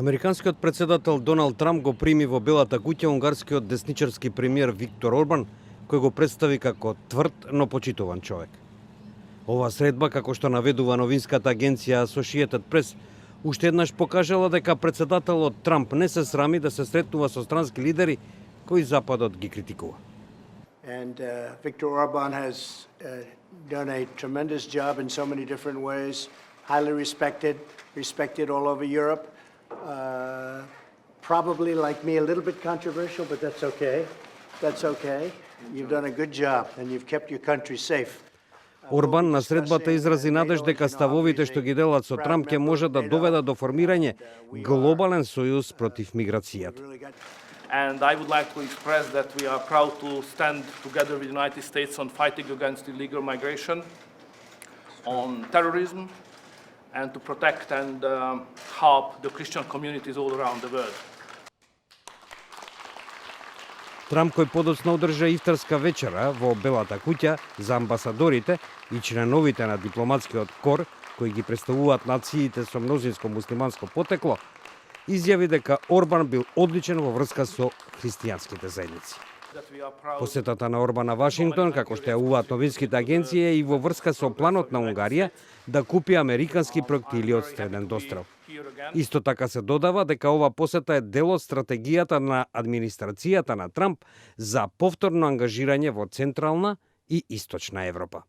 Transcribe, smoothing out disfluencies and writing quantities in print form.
Американскиот председател Доналд Трамп го прими во Белата куќа унгарскиот десничарски премиер Виктор Орбан, кој го представи како тврд, но почитуван човек. Ова средба, како што наведува новинската агенција Associated Press, уште еднаш покажала дека председателот Трамп не се срами да се сретнува со странски лидери кои Западот ги критикува. And Viktor Orban has done a tremendous job in so many different ways, highly respected all over Europe. Probably, like me, a little bit controversial, but that's okay. That's okay. You've done a good job and you've kept your country safe. Орбан на средбата изрази надеж дека ставовите што ги делат со Трамп ќе може да доведат до формирање глобален сојуз против миграцијата. And I would like to express that we are proud to stand together with the United States on fighting against illegal migration, on terrorism, and to protect and help the Christian communities all around the world. Трамп, кој подоцна одржа ифтарска вечера во Белата куќа за амбасадорите и членовите на дипломатскиот кор, кои ги представуваат нациите со мнозинско муслиманско потекло, изјави дека Орбан бил одличен во врска со христијанските заедници. Посетата на Орбан на Вашингтон, како што јавуваат новинските агенции, е и во врска со планот на Унгарија да купи американски проектили од Среден дострел. Исто така се додава дека ова посета е дел од стратегијата на администрацијата на Трамп за повторно ангажирање во Централна и Источна Европа.